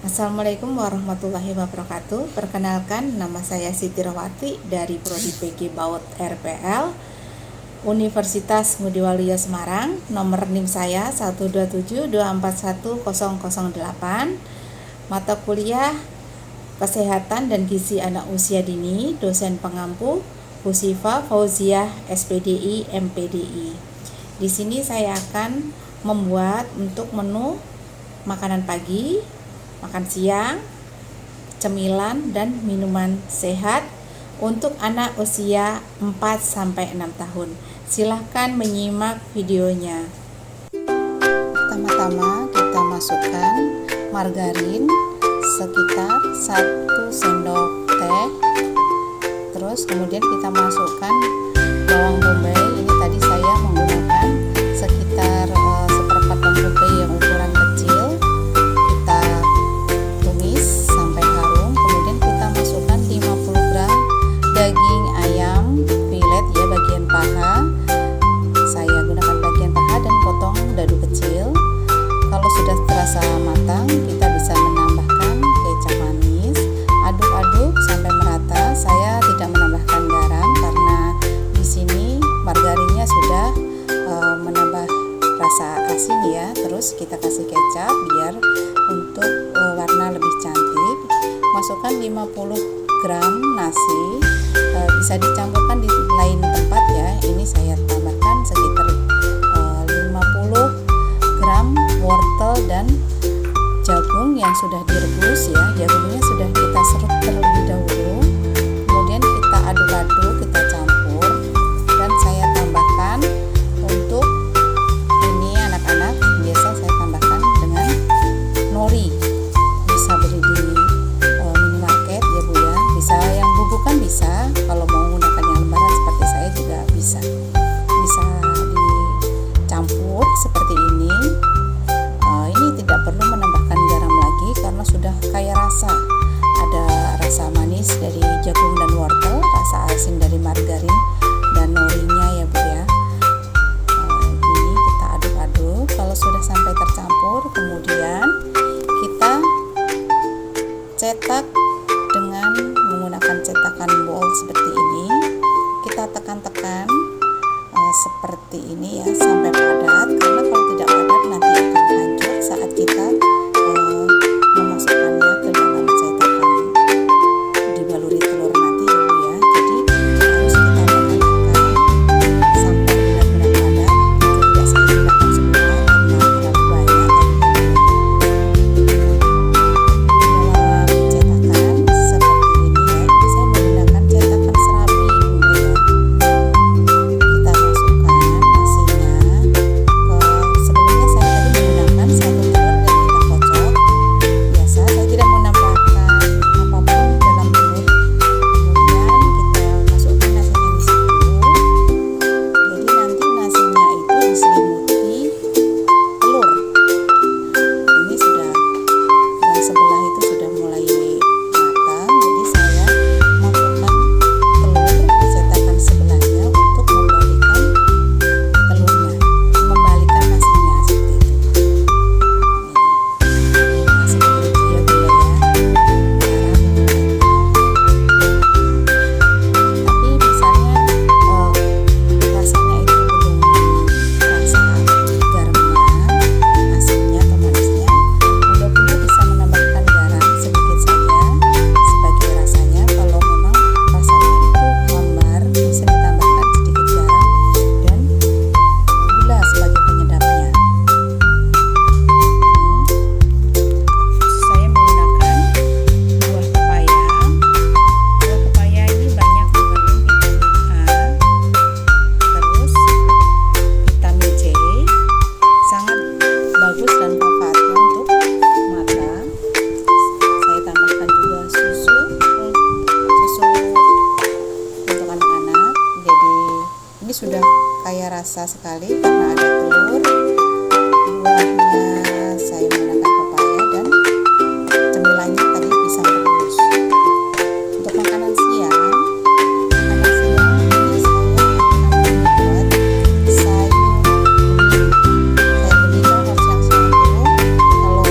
Assalamualaikum warahmatullahi wabarakatuh. Perkenalkan, nama saya Siti Rawati dari Prodi PG Baut RPL Universitas Ngudi Waluyo Semarang. Nomor NIM saya 127241008. Mata kuliah Kesehatan dan Gizi Anak Usia Dini. Dosen pengampu Bu Sifa Fauziah SPDI MPDI. Di sini saya akan membuat untuk menu makanan pagi, makan siang, cemilan, dan minuman sehat untuk anak usia 4-6 tahun. Silahkan menyimak videonya. Pertama-tama kita masukkan margarin sekitar 1 sendok teh. Terus kemudian kita masukkan bawang bombay. Ini tadi saya menggunakan sekitar seperempat bawang bombay yang ukuran kecil. Kita tumis sampai harum. Kemudian kita masukkan 50 gram daging ayam filet ya, bagian paha. Saya gunakan bagian paha dan potong dadu kecil. Kalau sudah terasa matang, kita bisa menambahkan kecap manis. Aduk-aduk sampai merata. Saya tidak menambahkan garam karena di sini margarinnya sudah menambah rasa asin ya. Terus kita kasih kecap biar untuk warna lebih cantik. Masukkan 50 gram nasi. Bisa dicampurkan di lain tempat ya. Ini saya tambahkan sekitar 50 gram wortel dan jagung yang sudah direbus ya. Jagungnya sudah kita serut terlebih dahulu. Kemudian kita aduk-aduk, kita campur, dan saya tambahkan untuk ini anak-anak biasa saya tambahkan dengan nori. Bisa beli di minimarket ya Bu ya. Bisa yang bubukan bisa. Kalau mau menggunakan yang lembaran seperti saya juga bisa. Bisa dicampur seperti ini. Ini tidak perlu menambahkan garam lagi karena sudah kaya rasa. Ada rasa manis dari jagung dan wortel, rasa asin dari margarin dan norinya ya Bu ya. Ini kita aduk-aduk. Kalau sudah sampai tercampur, kemudian kita cetak dengan menggunakan cetakan bowl seperti ini. Kita tekan-tekan seperti ini ya sampai padat, karena kalau tidak padat nanti akan hancur saat kita memasukkannya ke dalam cetakan dibaluri telur nanti ya Bu ya. Jadi harus kita tekan-tekan sampai benar-benar padat. Tidak saya gunakan semua karena terlalu banyak dalam cetakan seperti ini ya. Ini saya menggunakan cetakan serabi Bu ya. Kita masukkan nasinya sebelumnya saya tadi menggunakan 1 telur dan kita kocok. Biasa saya tidak menambahkan apapun dalam telur. Kemudian kita masukkan nasinya di situ. Jadi nanti nasinya itu diselimuti telur. Ini sudah yang sebelah itu sudah mulai matang. Jadi saya masukkan telur di cetakan sebelahnya untuk membalikan telurnya, membalikan nasinya seperti itu. Nah, seperti itu ya Bu ya. Tapi misalnya rasanya itu belum terasa garamnya, asinnya atau manisnya, Bunda bisa menambahkan garam sedikit saja sebagai rasanya. Kalau memang rasanya itu hambar, bisa ditambahkan sedikit garam dan gula sebagai penyedapnya. Saya menggunakan buah pepaya. Buah pepaya ini banyak mengandung vitamin A, terus vitamin C, sangat bagus dan manfaatnya untuk mata. Saya tambahkan juga susu untuk anak-anak. Jadi ini sudah kaya rasa sekali karena ada telur, buahnya saya menggunakan pepaya, dan cemilannya tadi pisang rebus. Untuk makanan siang ini saya akan membuat sayur bening. Sayur bening kan harus yang satu. Kalau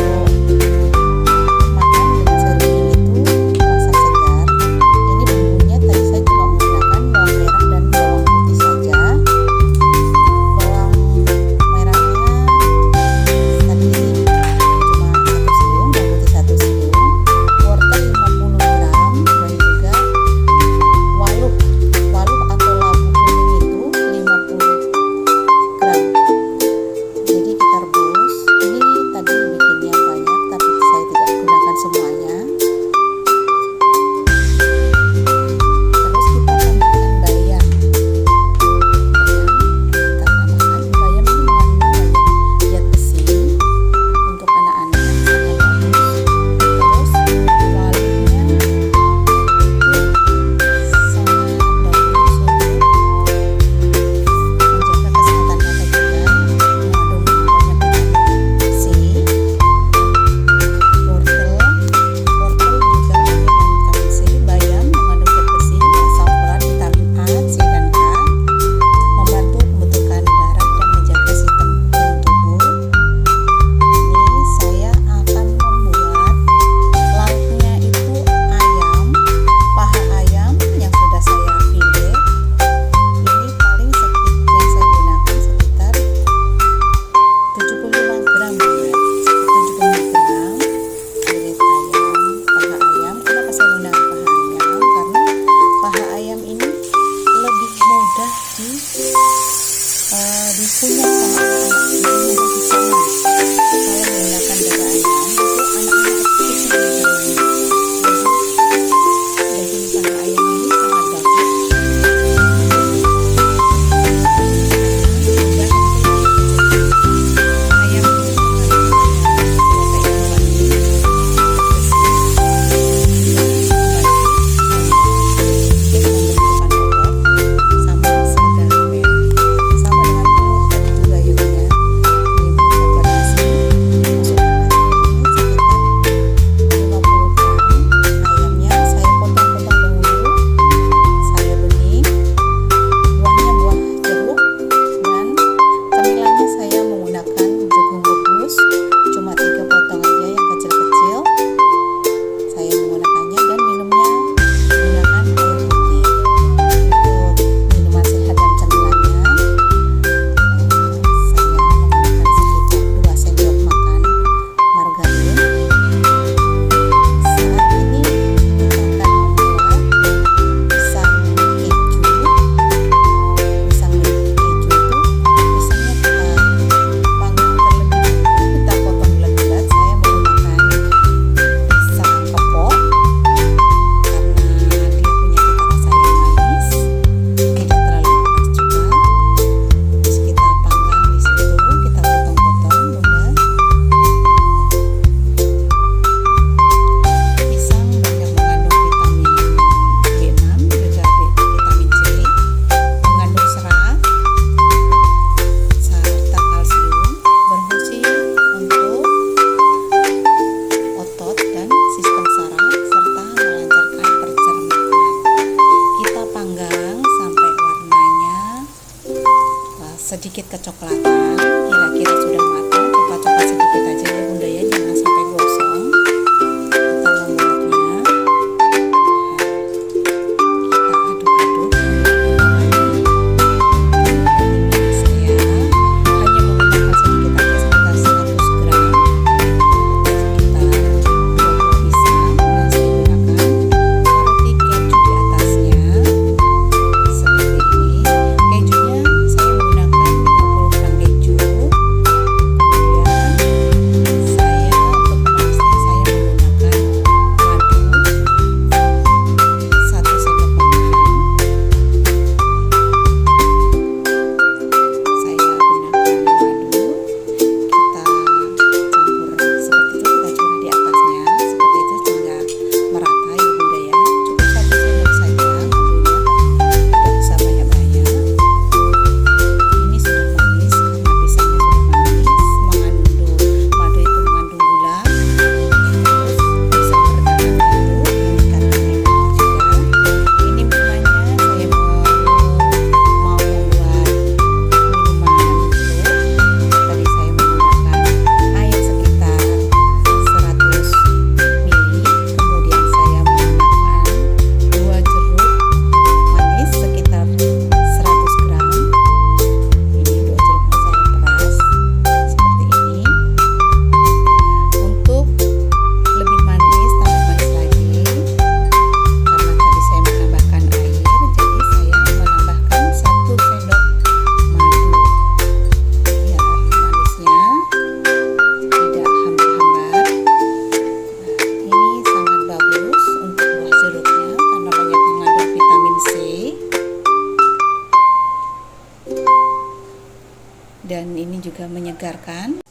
menyegarkan.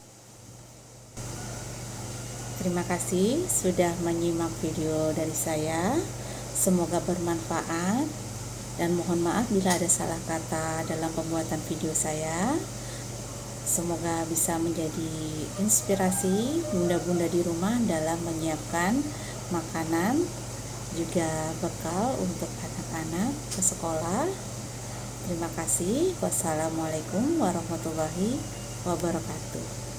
Terima kasih sudah menyimak video dari saya. Semoga bermanfaat dan mohon maaf bila ada salah kata dalam pembuatan video saya. Semoga bisa menjadi inspirasi bunda-bunda di rumah dalam menyiapkan makanan, juga bekal untuk anak-anak ke sekolah. Terima kasih. Wassalamualaikum warahmatullahi wabarakatuh.